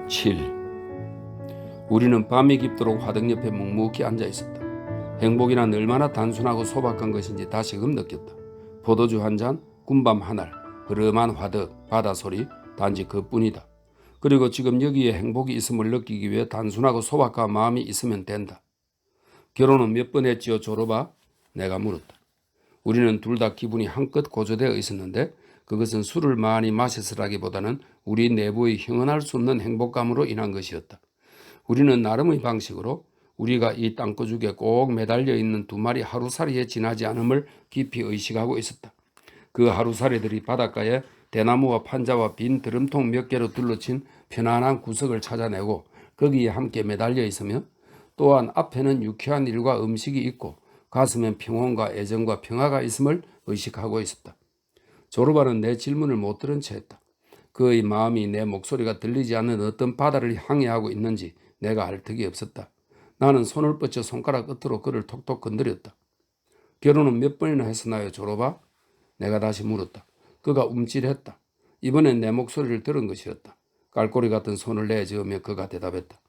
7. 우리는 밤이 깊도록 화등 옆에 묵묵히 앉아 있었다. 행복이란 얼마나 단순하고 소박한 것인지 다시금 느꼈다. 포도주 한 잔, 군밤 한 알, 흐름한 화덕, 바다소리, 단지 그뿐이다. 그리고 지금 여기에 행복이 있음을 느끼기 위해 단순하고 소박한 마음이 있으면 된다. 결혼은 몇 번 했지요, 졸업아? 내가 물었다. 우리는 둘 다 기분이 한껏 고조되어 있었는데 그것은 술을 많이 마셔서라기보다는 우리 내부의 형언할 수 없는 행복감으로 인한 것이었다. 우리는 나름의 방식으로 우리가 이 땅구죽에 꼭 매달려 있는 두 마리 하루살이에 지나지 않음을 깊이 의식하고 있었다. 그 하루살이들이 바닷가에 대나무와 판자와 빈 드럼통 몇 개로 둘러친 편안한 구석을 찾아내고 거기에 함께 매달려 있으며 또한 앞에는 유쾌한 일과 음식이 있고 가슴엔 평온과 애정과 평화가 있음을 의식하고 있었다. 조르바는 내 질문을 못 들은 채 했다. 그의 마음이 내 목소리가 들리지 않는 어떤 바다를 항해하고 있는지 내가 알 턱이 없었다. 나는 손을 뻗쳐 손가락 끝으로 그를 톡톡 건드렸다. 결혼은 몇 번이나 했었나요, 조르바? 내가 다시 물었다. 그가 움찔했다. 이번엔 내 목소리를 들은 것이었다. 깔꼬리 같은 손을 내저으며 그가 대답했다.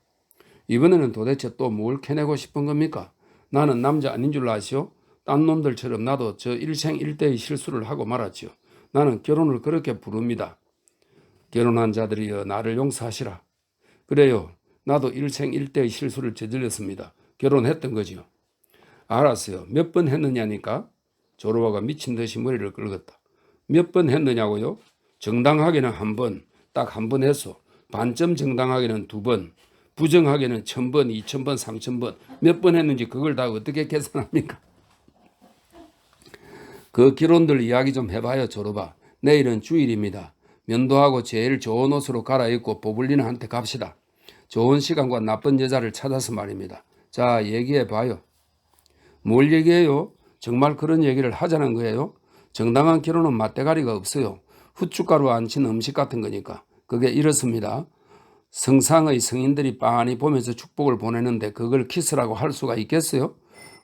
이번에는 도대체 또 뭘 캐내고 싶은 겁니까? 나는 남자 아닌 줄 아시오? 딴 놈들처럼 나도 저 일생일대의 실수를 하고 말았지요. 나는 결혼을 그렇게 부릅니다. 결혼한 자들이여 나를 용서하시라. 그래요. 나도 일생일대의 실수를 저질렀습니다. 결혼했던 거지요. 알았어요. 몇 번 했느냐니까? 조르바가 미친 듯이 머리를 긁었다. 몇 번 했느냐고요? 정당하게는 한 번, 딱 한 번 했어. 반점 정당하게는 두 번, 부정하게는 1000번, 2000번, 3000번. 몇 번 했는지 그걸 다 어떻게 계산합니까? 그 기론들 이야기 좀 해봐요, 조르바. 내일은 주일입니다. 면도하고 제일 좋은 옷으로 갈아입고 보블리나한테 갑시다. 좋은 시간과 나쁜 여자를 찾아서 말입니다. 자, 얘기해봐요. 뭘 얘기해요? 정말 그런 얘기를 하자는 거예요? 정당한 결혼은 맞대가리가 없어요. 후춧가루 안 친 음식 같은 거니까. 그게 이렇습니다. 성상의 성인들이 빤히 보면서 축복을 보내는데 그걸 키스라고 할 수가 있겠어요?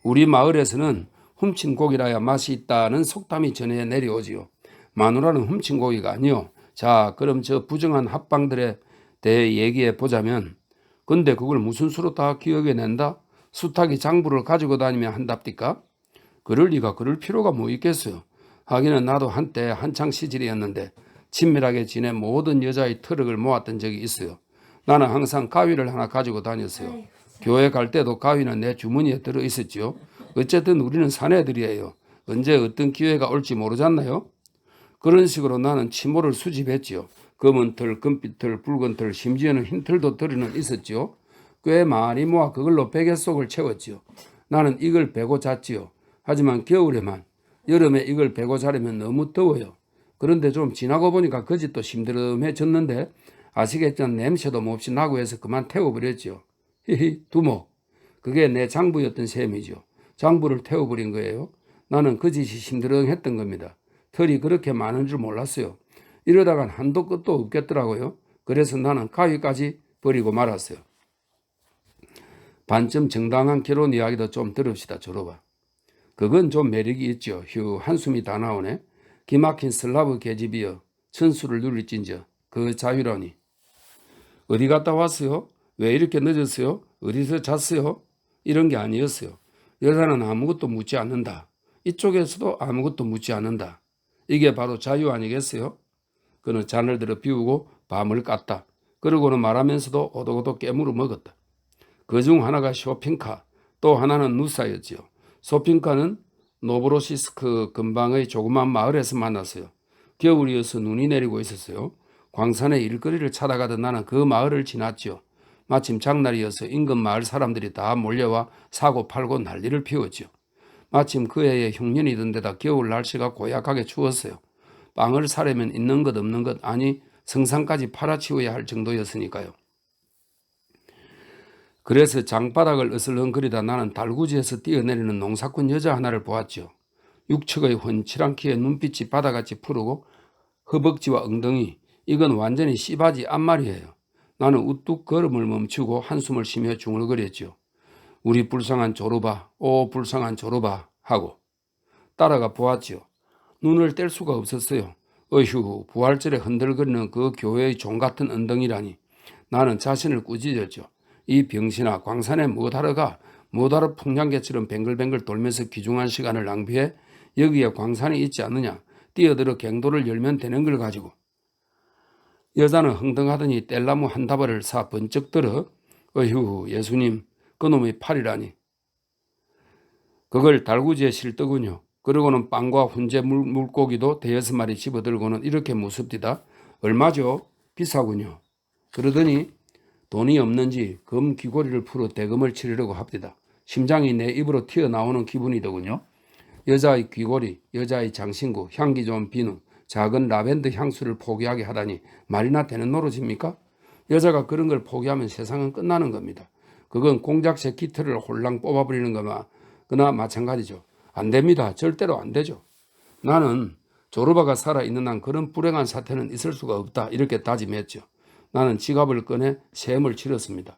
우리 마을에서는 훔친 고기라야 맛이 있다는 속담이 전해 내려오지요. 마누라는 훔친 고기가 아니요. 자, 그럼 저 부정한 합방들에 대해 얘기해 보자면 근데 그걸 무슨 수로 다 기억해낸다? 수탉이 장부를 가지고 다니면 한답니까? 그럴 리가 그럴 필요가 뭐 있겠어요. 하기는 나도 한때 한창 시절이었는데 친밀하게 지낸 모든 여자의 트럭을 모았던 적이 있어요. 나는 항상 가위를 하나 가지고 다녔어요. 교회 갈 때도 가위는 내 주머니에 들어있었지요. 어쨌든 우리는 사내들이에요. 언제 어떤 기회가 올지 모르잖아요. 그런 식으로 나는 치모를 수집했지요. 검은 털, 금빛 털, 붉은 털, 심지어는 흰 털도 들이는 있었지요. 꽤 많이 모아 그걸로 베개 속을 채웠지요. 나는 이걸 베고 잤지요. 하지만 겨울에만, 여름에 이걸 베고 자려면 너무 더워요. 그런데 좀 지나고 보니까 그 집도 심드름해졌는데 아시겠지만 냄새도 몹시 나고 해서 그만 태워버렸지요. 히히, 두목. 그게 내 장부였던 셈이죠. 장부를 태워버린 거예요. 나는 그 짓이 심드렁했던 겁니다. 털이 그렇게 많은 줄 몰랐어요. 이러다간 한도 끝도 없겠더라고요. 그래서 나는 가위까지 버리고 말았어요. 반쯤 정당한 결혼 이야기도 좀 들읍시다, 졸업아. 그건 좀 매력이 있죠. 휴, 한숨이 다 나오네. 기막힌 슬라브 계집이여 천수를 누릴진저 그 자유라니. 어디 갔다 왔어요? 왜 이렇게 늦었어요? 어디서 잤어요? 이런 게 아니었어요. 여자는 아무것도 묻지 않는다. 이쪽에서도 아무것도 묻지 않는다. 이게 바로 자유 아니겠어요? 그는 잔을 들어 비우고 밤을 깠다. 그러고는 말하면서도 오독오독 깨물어 먹었다. 그중 하나가 쇼핑카, 또 하나는 누사였지요. 쇼핑카는 노브로시스크 근방의 조그만 마을에서 만났어요. 겨울이어서 눈이 내리고 있었어요. 광산에 일거리를 찾아가던 나는 그 마을을 지났지요. 마침 장날이어서 인근 마을 사람들이 다 몰려와 사고 팔고 난리를 피웠지요. 마침 그 해에 흉년이던 데다 겨울 날씨가 고약하게 추웠어요. 빵을 사려면 있는 것 없는 것 아니 성상까지 팔아치워야 할 정도였으니까요. 그래서 장바닥을 어슬렁거리다 나는 달구지에서 뛰어내리는 농사꾼 여자 하나를 보았죠. 육척의 훤칠한 키에 눈빛이 바다같이 푸르고 허벅지와 엉덩이, 이건 완전히 씨바지 앞말이에요. 나는 우뚝 걸음을 멈추고 한숨을 쉬며 중얼거렸죠. 우리 불쌍한 조르바, 오 불쌍한 조르바 하고 따라가 보았지요. 눈을 뗄 수가 없었어요. 어휴, 부활절에 흔들거리는 그 교회의 종 같은 엉덩이라니. 나는 자신을 꾸짖었죠. 이 병신아, 광산에 못하러 가? 못하러 풍량개처럼 뱅글뱅글 돌면서 귀중한 시간을 낭비해? 여기에 광산이 있지 않느냐? 뛰어들어 갱도를 열면 되는 걸 가지고. 여자는 흥덩하더니 뗄나무 한 다발을 사 번쩍 들어 어휴 예수님 그놈의 팔이라니. 그걸 달구지에 실더군요. 그러고는 빵과 훈제 물고기도 대여섯 마리 집어들고는 이렇게 무섭디다. 얼마죠? 비싸군요. 그러더니 돈이 없는지 금 귀고리를 풀어 대금을 치르려고 합디다. 심장이 내 입으로 튀어나오는 기분이더군요. 여자의 귀고리, 여자의 장신구, 향기 좋은 비누, 작은 라벤더 향수를 포기하게 하다니 말이나 되는 노릇입니까? 여자가 그런 걸 포기하면 세상은 끝나는 겁니다. 그건 공작새 기틀을 홀랑 뽑아버리는 거나 마찬가지죠. 안 됩니다. 절대로 안 되죠. 나는 조르바가 살아있는 한 그런 불행한 사태는 있을 수가 없다. 이렇게 다짐했죠. 나는 지갑을 꺼내 세음을 치렀습니다.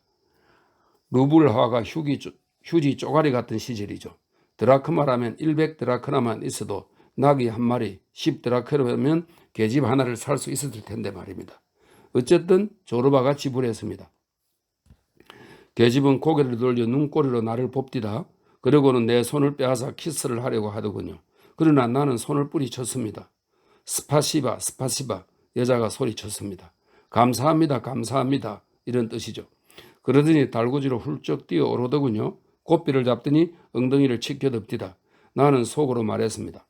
루블화가 휴지 쪼가리 같은 시절이죠. 드라크마라면 100드라크나만 있어도 낙이 한 마리 10드라크마면 계집 하나를 살 수 있었을 텐데 말입니다. 어쨌든 조르바가 지불했습니다. 계집은 고개를 돌려 눈꼬리로 나를 봅디다. 그러고는 내 손을 빼앗아 키스를 하려고 하더군요. 그러나 나는 손을 뿌리쳤습니다. 스파시바 스파시바 여자가 소리쳤습니다. 감사합니다 감사합니다 이런 뜻이죠. 그러더니 달구지로 훌쩍 뛰어 오르더군요. 고삐를 잡더니 엉덩이를 치켜덮디다. 나는 속으로 말했습니다.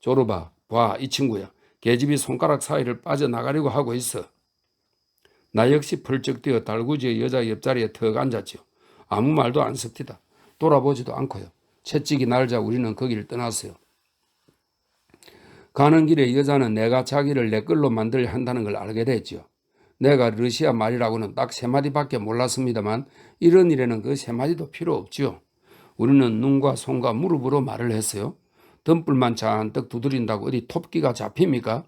조르바 봐 이 친구야. 계집이 손가락 사이를 빠져나가려고 하고 있어. 나 역시 펄쩍 뛰어 달구지의 여자 옆자리에 턱 앉았죠. 아무 말도 안 섞디다. 돌아보지도 않고요. 채찍이 날자 우리는 거기를 떠났어요. 가는 길에 여자는 내가 자기를 내 걸로 만들려 한다는 걸 알게 됐죠. 내가 러시아 말이라고는 딱 3마디밖에 몰랐습니다만 이런 일에는 그 3마디도 필요 없죠. 우리는 눈과 손과 무릎으로 말을 했어요. 덤불만 잔뜩 두드린다고 어디 톱기가 잡힙니까?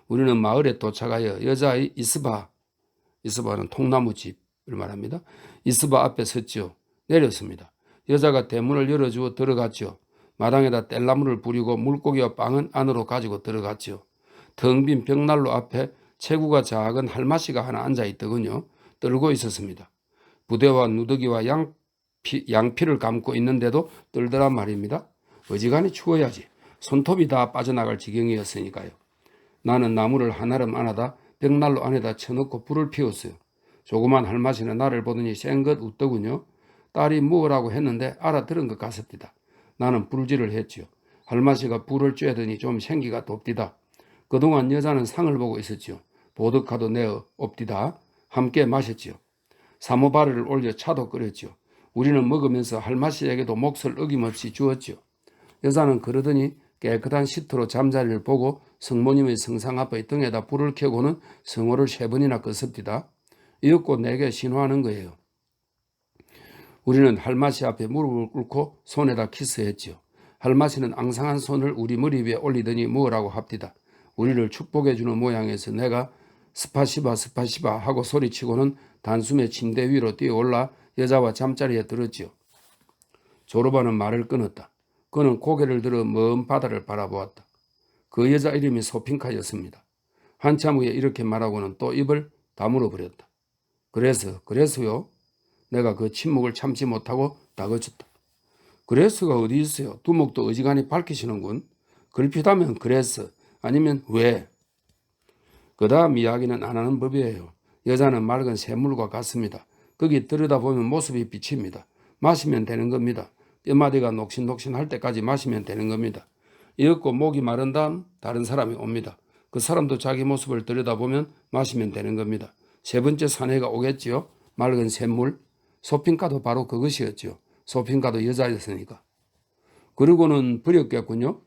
우리는 마을에 도착하여 여자의 이스바는 통나무집을 말합니다. 이스바 앞에 섰죠. 내렸습니다. 여자가 대문을 열어주어 들어갔죠. 마당에다 뗄나무를 부리고 물고기와 빵은 안으로 가지고 들어갔죠. 텅 빈 벽난로 앞에 체구가 작은 할마씨가 하나 앉아있더군요. 떨고 있었습니다. 부대와 누더기와 양피를 감고 있는데도 떨더란 말입니다. 어지간히 추워야지. 손톱이 다 빠져나갈 지경이었으니까요. 나는 나무를 한아름 안아다 벽난로 안에다 쳐넣고 불을 피웠어요. 조그만 할마씨는 나를 보더니 쌩긋 웃더군요. 딸이 뭐라고 했는데 알아들은 것 같습니다. 나는 불질을 했지요. 할마씨가 불을 쬐더니 좀 생기가 돋디다. 그동안 여자는 상을 보고 있었지요. 보드카도 내어 옵디다. 함께 마셨지요. 사모바르를 올려 차도 끓였지요. 우리는 먹으면서 할마씨에게도 몫을 어김없이 주었지요. 여자는 그러더니 깨끗한 시트로 잠자리를 보고 성모님의 성상 앞의 등에다 불을 켜고는 성호를 3번이나 껐습디다. 이윽고 내게 신호하는 거예요. 우리는 할마씨 앞에 무릎을 꿇고 손에다 키스했지요. 할마씨는 앙상한 손을 우리 머리 위에 올리더니 뭐라고 합디다. 우리를 축복해주는 모양에서 내가 스파시바 스파시바 하고 소리치고는 단숨에 침대 위로 뛰어올라 여자와 잠자리에 들었지요. 조르바는 말을 끊었다. 그는 고개를 들어 먼 바다를 바라보았다. 그 여자 이름이 소핑카였습니다. 한참 후에 이렇게 말하고는 또 입을 다물어 버렸다. 그래서요? 내가 그 침묵을 참지 못하고 다그쳤다. 그래서가 어디 있어요? 두목도 어지간히 밝히시는군. 글피다면 그래서 아니면 왜? 그 다음 이야기는 안 하는 법이에요. 여자는 맑은 샘물과 같습니다. 거기 들여다보면 모습이 비칩니다. 마시면 되는 겁니다. 뼈마디가 녹신녹신할 때까지 마시면 되는 겁니다. 이윽고 목이 마른 다음 다른 사람이 옵니다. 그 사람도 자기 모습을 들여다보면 마시면 되는 겁니다. 3번째 사내가 오겠지요. 맑은 샘물. 소핑카도 바로 그것이었죠. 소핑카도 여자였으니까. 그러고는 버렸겠군요.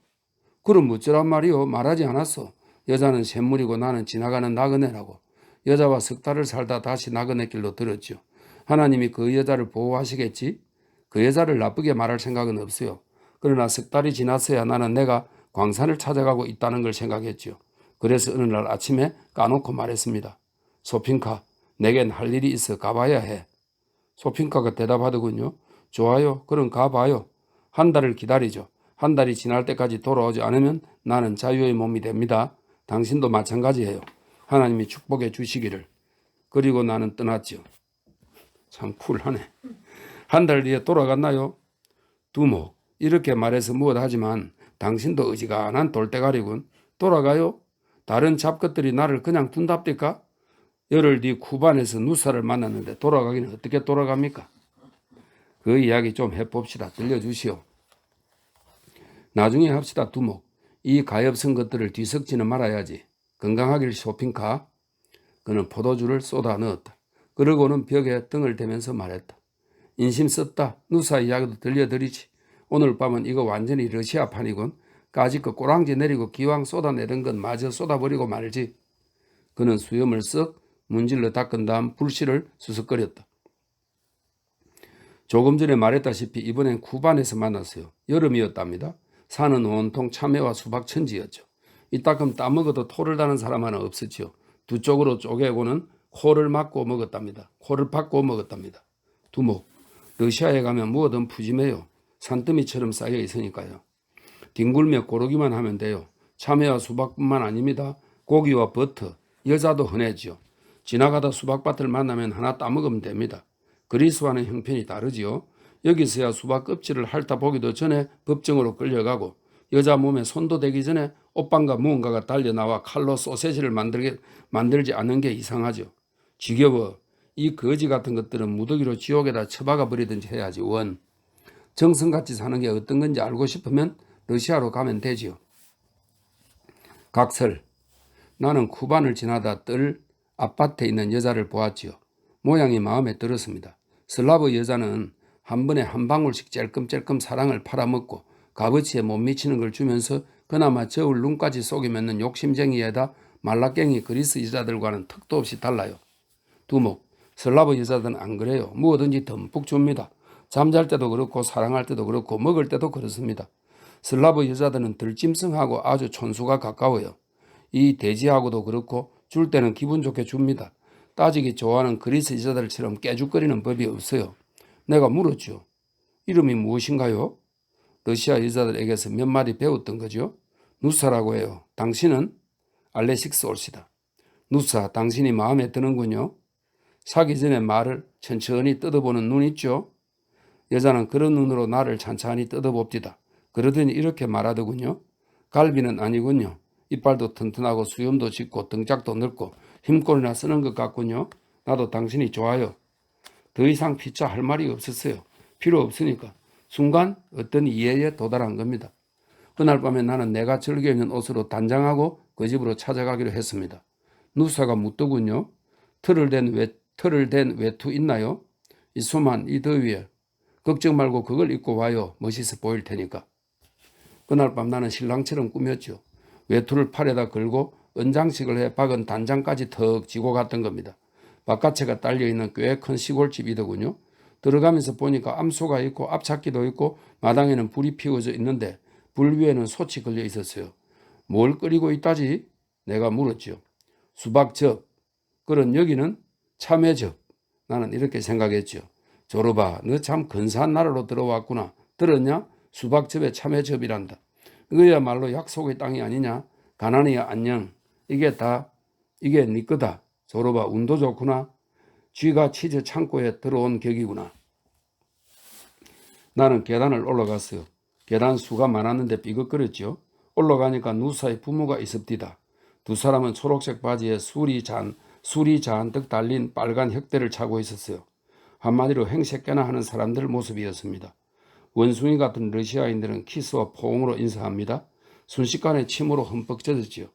그럼 어쩌란 말이요. 말하지 않았어. 여자는 샘물이고 나는 지나가는 나그네라고. 여자와 석 달을 살다 다시 나그네 길로 들었죠. 하나님이 그 여자를 보호하시겠지? 그 여자를 나쁘게 말할 생각은 없어요. 그러나 석 달이 지났어야 나는 내가 광산을 찾아가고 있다는 걸 생각했죠. 그래서 어느 날 아침에 까놓고 말했습니다. 소핑카, 내겐 할 일이 있어 가봐야 해. 소핑카가 대답하더군요. 좋아요. 그럼 가봐요. 한 달을 기다리죠. 한 달이 지날 때까지 돌아오지 않으면 나는 자유의 몸이 됩니다. 당신도 마찬가지예요. 하나님이 축복해 주시기를. 그리고 나는 떠났죠. 참 쿨하네. 한 달 뒤에 돌아갔나요? 두목, 이렇게 말해서 무엇하지만 당신도 어지간한 돌대가리군. 돌아가요? 다른 잡것들이 나를 그냥 둔답니까? 열흘 뒤 쿠반에서 누사를 만났는데 돌아가기는 어떻게 돌아갑니까? 그 이야기 좀 해봅시다. 들려주시오. 나중에 합시다. 두목, 이 가엾은 것들을 뒤섞지는 말아야지. 건강하길 쇼핑카. 그는 포도주를 쏟아 넣었다. 그러고는 벽에 등을 대면서 말했다. 인심 썼다. 누사 이야기도 들려드리지. 오늘 밤은 이거 완전히 러시아판이군. 까짓 거 꼬랑지 내리고 기왕 쏟아내던 건 마저 쏟아버리고 말지. 그는 수염을 쓱 문질러 닦은 다음 불씨를 수석거렸다. 조금 전에 말했다시피 이번엔 쿠반에서 만났어요. 여름이었답니다. 산은 온통 참외와 수박 천지였죠. 이따금 따먹어도 토를 다는 사람 하나 없었지요. 두 쪽으로 쪼개고는 코를 막고 먹었답니다. 코를 박고 먹었답니다. 두목, 러시아에 가면 뭐든 푸짐해요. 산더미처럼 쌓여 있으니까요. 뒹굴며 고르기만 하면 돼요. 참외와 수박뿐만 아닙니다. 고기와 버터, 여자도 흔해지요. 지나가다 수박밭을 만나면 하나 따먹으면 됩니다. 그리스와는 형편이 다르지요. 여기서야 수박 껍질을 핥아 보기도 전에 법정으로 끌려가고 여자 몸에 손도 대기 전에 옷방과 무언가가 달려나와 칼로 소세지를 만들지 않는 게 이상하죠. 지겨워. 이 거지 같은 것들은 무더기로 지옥에다 처박아 버리든지 해야지. 원. 정성같이 사는 게 어떤 건지 알고 싶으면 러시아로 가면 되지요. 각설. 나는 쿠반을 지나다 뜰 아파트에 있는 여자를 보았지요. 모양이 마음에 들었습니다. 슬라브 여자는 한 번에 한 방울씩 찔끔찔끔 사랑을 팔아먹고 값어치에 못 미치는 걸 주면서 그나마 저울 눈까지 속이면는 욕심쟁이에다 말라깽이 그리스 여자들과는 턱도 없이 달라요. 두목, 슬라브 여자들은 안 그래요. 무엇든지 듬뿍 줍니다. 잠잘 때도 그렇고 사랑할 때도 그렇고 먹을 때도 그렇습니다. 슬라브 여자들은 들짐승하고 아주 촌수가 가까워요. 이 돼지하고도 그렇고 줄 때는 기분 좋게 줍니다. 따지기 좋아하는 그리스 여자들처럼 깨죽거리는 법이 없어요. 내가 물었죠. 이름이 무엇인가요? 러시아 여자들에게서 몇 마디 배웠던 거죠. 누사라고 해요. 당신은? 알레식스 올시다. 누사, 당신이 마음에 드는군요. 사기 전에 말을 천천히 뜯어보는 눈 있죠. 여자는 그런 눈으로 나를 찬찬히 뜯어봅디다. 그러더니 이렇게 말하더군요. 갈비는 아니군요. 이빨도 튼튼하고 수염도 짙고 등짝도 넓고 힘꼴이나 쓰는 것 같군요. 나도 당신이 좋아요. 더 이상 피차 할 말이 없었어요. 필요 없으니까. 순간 어떤 이해에 도달한 겁니다. 그날 밤에 나는 내가 즐겨 입는 옷으로 단장하고 그 집으로 찾아가기로 했습니다. 누사가 묻더군요. 털을 댄 외투 있나요? 이 수만 이 더위에. 걱정 말고 그걸 입고 와요. 멋있어 보일 테니까. 그날 밤 나는 신랑처럼 꾸몄죠. 외투를 팔에다 걸고 은장식을 해 박은 단장까지 턱 지고 갔던 겁니다. 바깥에가 딸려있는 꽤 큰 시골집이더군요. 들어가면서 보니까 암소가 있고 앞찾기도 있고 마당에는 불이 피워져 있는데 불 위에는 솥이 걸려 있었어요. 뭘 끓이고 있다지? 내가 물었죠. 수박즙. 그런 여기는 참외즙. 나는 이렇게 생각했죠. 조르바, 너 참 근사한 나라로 들어왔구나. 들었냐? 수박즙에 참외즙이란다. 이거야말로 약속의 땅이 아니냐? 가나니아 안녕. 이게 네 거다. 조르바, 운도 좋구나. 쥐가 치즈 창고에 들어온 격이구나. 나는 계단을 올라갔어요. 계단 수가 많았는데 삐걱거렸죠. 올라가니까 누사의 부모가 있었디다. 두 사람은 초록색 바지에 술이 잔뜩 달린 빨간 혁대를 차고 있었어요. 한마디로 행색깨나 하는 사람들 모습이었습니다. 원숭이 같은 러시아인들은 키스와 포옹으로 인사합니다. 순식간에 침으로 흠뻑 젖었지요.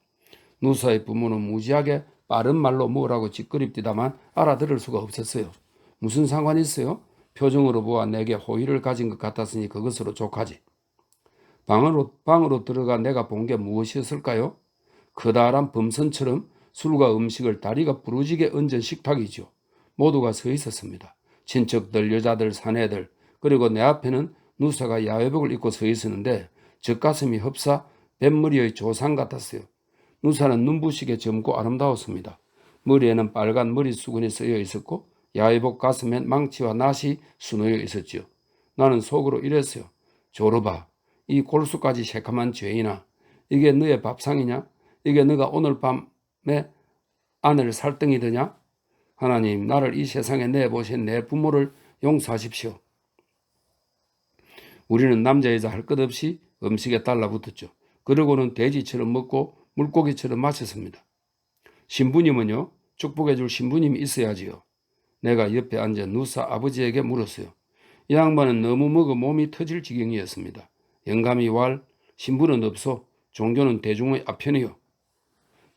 누사의 부모는 무지하게 빠른 말로 뭐라고 짓거립디다만 알아들을 수가 없었어요. 무슨 상관이 있어요? 표정으로 보아 내게 호의를 가진 것 같았으니 그것으로 족하지. 방으로 들어가 내가 본 게 무엇이었을까요? 커다란 범선처럼 술과 음식을 다리가 부러지게 얹은 식탁이죠. 모두가 서 있었습니다. 친척들, 여자들, 사내들, 그리고 내 앞에는 누사가 야외복을 입고 서 있었는데 젖가슴이 흡사 뱃머리의 조상 같았어요. 누사는 눈부시게 젊고 아름다웠습니다. 머리에는 빨간 머리수건이 쓰여 있었고 야외복 가슴엔 망치와 낫이 수놓여 있었지요. 나는 속으로 이랬어요. 조르바, 이 골수까지 새카만 죄이나. 이게 너의 밥상이냐? 이게 너가 오늘 밤에 아내를 살덩이더냐? 하나님, 나를 이 세상에 내보신 내 부모를 용서하십시오. 우리는 남자 여자 할 것 없이 음식에 달라붙었죠. 그러고는 돼지처럼 먹고 물고기처럼 마셨습니다. 신부님은요, 축복해 줄 신부님이 있어야지요. 내가 옆에 앉아 누사 아버지에게 물었어요. 이 양반은 너무 먹어 몸이 터질 지경이었습니다. 영감이 왈, 신부는 없어. 종교는 대중의 아편이요.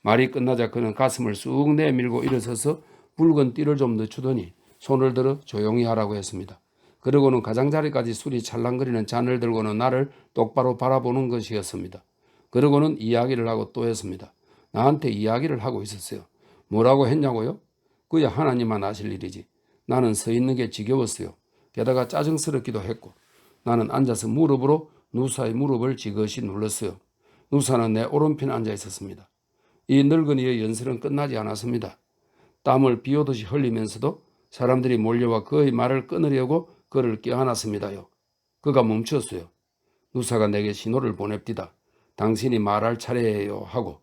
말이 끝나자 그는 가슴을 쑥 내밀고 일어서서 붉은 띠를 좀 늦추더니 손을 들어 조용히 하라고 했습니다. 그러고는 가장자리까지 술이 찰랑거리는 잔을 들고는 나를 똑바로 바라보는 것이었습니다. 그러고는 이야기를 하고 또 했습니다. 나한테 이야기를 하고 있었어요. 뭐라고 했냐고요? 그야 하나님만 아실 일이지. 나는 서 있는 게 지겨웠어요. 게다가 짜증스럽기도 했고 나는 앉아서 무릎으로 누사의 무릎을 지그시 눌렀어요. 누사는 내 오른편에 앉아 있었습니다. 이 늙은이의 연설은 끝나지 않았습니다. 땀을 비오듯이 흘리면서도 사람들이 몰려와 그의 말을 끊으려고 그를 껴안았습니다요. 그가 멈췄어요. 누사가 내게 신호를 보냅디다. 당신이 말할 차례예요 하고.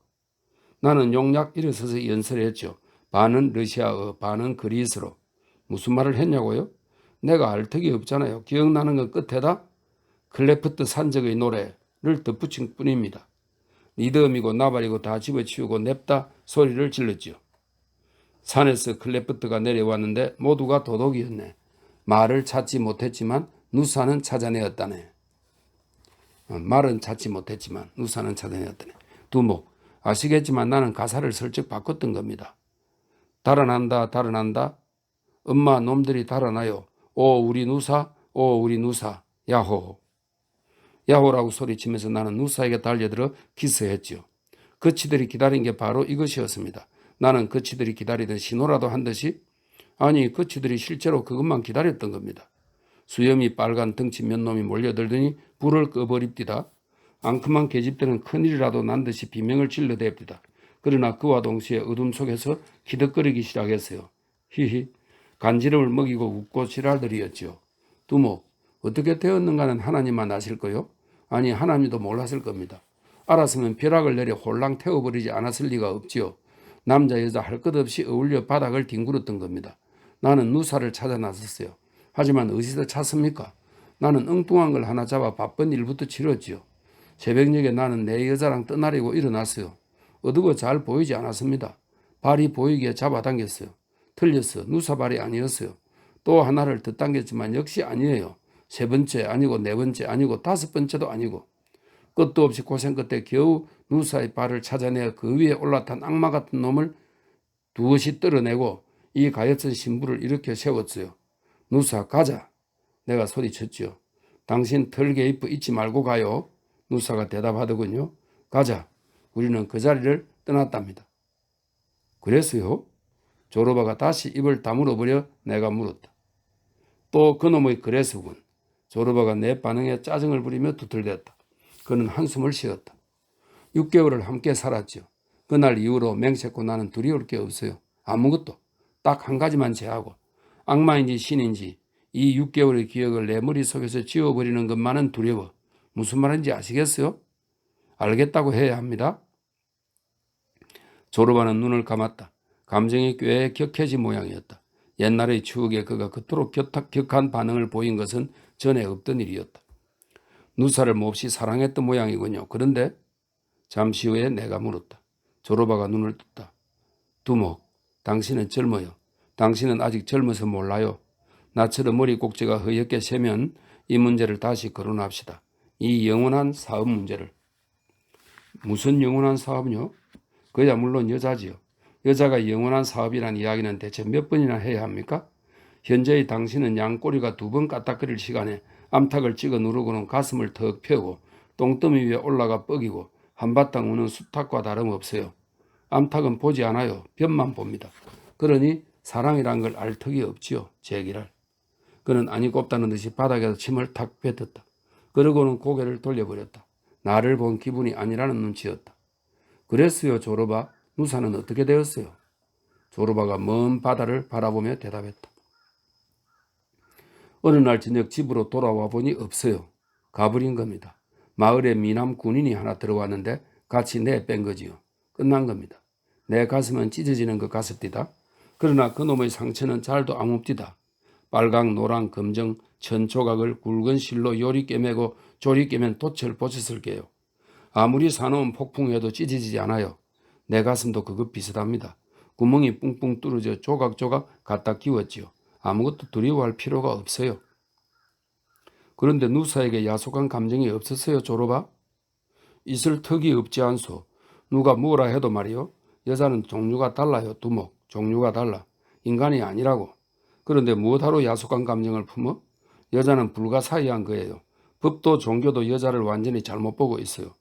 나는 용약 일어서서 연설을 했죠. 반은 러시아어, 반은 그리스로. 무슨 말을 했냐고요? 내가 알 턱이 없잖아요. 기억나는 건 끝에다 클레프트 산적의 노래를 덧붙인 뿐입니다. 리듬이고 나발이고 다 집어치우고 냅다 소리를 질렀지요. 산에서 클레프트가 내려왔는데 모두가 도둑이었네. 말을 찾지 못했지만 누사는 찾아내었다네. 말은 찾지 못했지만 누사는 찾아내었다네. 두목, 아시겠지만 나는 가사를 슬쩍 바꿨던 겁니다. 달아난다 달아난다. 엄마 놈들이 달아나요. 오 우리 누사, 오 우리 누사, 야호. 야호라고 소리치면서 나는 누사에게 달려들어 키스했지요. 그치들이 기다린 게 바로 이것이었습니다. 나는 그치들이 기다리던 신호라도 한 듯이 아니 그치들이 실제로 그것만 기다렸던 겁니다. 수염이 빨간 덩치 몇 놈이 몰려들더니 불을 꺼버립디다. 앙큼한 계집들은 큰일이라도 난 듯이 비명을 질러댑디다. 그러나 그와 동시에 어둠 속에서 기득거리기 시작했어요. 히히 간지럼을 먹이고 웃고 지랄들이었지요. 두목 어떻게 되었는가는 하나님만 아실 거요? 아니 하나님도 몰랐을 겁니다. 알았으면 벼락을 내려 홀랑 태워버리지 않았을 리가 없지요. 남자 여자 할 것 없이 어울려 바닥을 뒹굴었던 겁니다. 나는 누사를 찾아 나섰어요. 하지만 어디서 찾습니까? 나는 엉뚱한 걸 하나 잡아 바쁜 일부터 치렀지요. 새벽녘에 나는 내 여자랑 떠나려고 일어났어요. 어두워 잘 보이지 않았습니다. 발이 보이기에 잡아당겼어요. 틀렸어. 누사 발이 아니었어요. 또 하나를 더 당겼지만 역시 아니에요. 세 번째 아니고 네 번째 아니고 다섯 번째도 아니고 끝도 없이 고생 끝에 겨우 누사의 발을 찾아내어 그 위에 올라탄 악마 같은 놈을 두엇이 떨어내고 이 가엾은 신부를 일으켜 세웠어요. 누사 가자. 내가 소리쳤지요. 당신 털개입 잊지 말고 가요. 누사가 대답하더군요. 가자. 우리는 그 자리를 떠났답니다. 그래서요? 조르바가 다시 입을 다물어버려 내가 물었다. 또 그놈의 그래서군. 조르바가 내 반응에 짜증을 부리며 두들댔다. 그는 한숨을 쉬었다. 6개월을 함께 살았죠. 그날 이후로 맹세코 나는 두려울 게 없어요. 아무것도. 딱 한 가지만 제하고 악마인지 신인지 이 6개월의 기억을 내 머릿속에서 지워버리는 것만은 두려워. 무슨 말인지 아시겠어요? 알겠다고 해야 합니다. 조르바는 눈을 감았다. 감정이 꽤 격해진 모양이었다. 옛날의 추억에 그가 그토록 격한 반응을 보인 것은 전에 없던 일이었다. 누사를 몹시 사랑했던 모양이군요. 그런데 잠시 후에 내가 물었다. 조르바가 눈을 떴다. 두목, 당신은 젊어요. 당신은 아직 젊어서 몰라요. 나처럼 머리 꼭지가 허옇게 새면 이 문제를 다시 거론합시다. 이 영원한 사업 문제를. 무슨 영원한 사업요? 그야 물론 여자지요. 여자가 영원한 사업이란 이야기는 대체 몇 번이나 해야 합니까? 현재의 당신은 양꼬리가 2번 까딱거릴 시간에 암탉을 찍어 누르고는 가슴을 턱 펴고 똥더미 위에 올라가 뻐기고 한바탕 우는 수탉과 다름없어요. 암탉은 보지 않아요. 변만 봅니다. 그러니 사랑이란 걸 알 턱이 없지요. 제기랄. 그는 아니 꼽다는 듯이 바닥에서 침을 탁 뱉었다. 그러고는 고개를 돌려버렸다. 나를 본 기분이 아니라는 눈치였다. 그랬어요, 조르바. 누사는 어떻게 되었어요? 조르바가 먼 바다를 바라보며 대답했다. 어느 날 저녁 집으로 돌아와 보니 없어요. 가버린 겁니다. 마을에 미남 군인이 하나 들어왔는데 같이 내뺀 거지요. 끝난 겁니다. 내 가슴은 찢어지는 것 같습니다. 그러나 그놈의 상처는 잘도 아뭅디다. 빨강, 노랑, 검정, 천 조각을 굵은 실로 요리 깨매고 조리 깨면 돛을 보셨을 게요. 아무리 사놓은 폭풍해도 찢어지지 않아요. 내 가슴도 그것 비슷합니다. 구멍이 뿡뿡 뚫어져 조각조각 갖다 끼웠지요. 아무것도 두려워할 필요가 없어요. 그런데 누사에게 야속한 감정이 없었어요, 조로바? 있을 턱이 없지 않소. 누가 뭐라 해도 말이요. 여자는 종류가 달라요, 두목. 종류가 달라. 인간이 아니라고. 그런데 무엇하러 야속한 감정을 품어? 여자는 불가사의한 거예요. 법도 종교도 여자를 완전히 잘못 보고 있어요.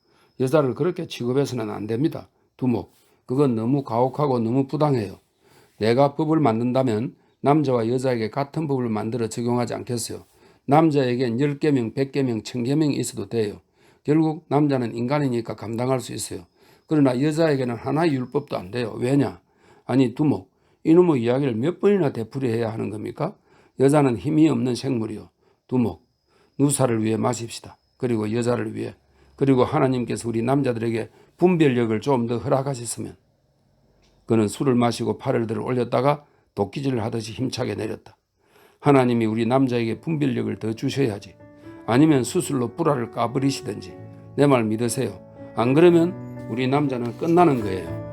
여자를 그렇게 취급해서는 안 됩니다. 두목. 그건 너무 가혹하고 너무 부당해요. 내가 법을 만든다면 남자와 여자에게 같은 법을 만들어 적용하지 않겠어요. 남자에겐 10계명, 100계명, 1000계명이 있어도 돼요. 결국 남자는 인간이니까 감당할 수 있어요. 그러나 여자에게는 하나의 율법도 안 돼요. 왜냐? 아니 두목, 이놈의 이야기를 몇 번이나 되풀이해야 하는 겁니까? 여자는 힘이 없는 생물이요. 두목, 누사를 위해 마십시다. 그리고 여자를 위해. 그리고 하나님께서 우리 남자들에게 분별력을 좀 더 허락하셨으면. 그는 술을 마시고 팔을 들어 올렸다가 도끼질을 하듯이 힘차게 내렸다. 하나님이 우리 남자에게 분별력을 더 주셔야지. 아니면 수술로 불알을 까버리시든지. 내 말 믿으세요. 안 그러면 우리 남자는 끝나는 거예요.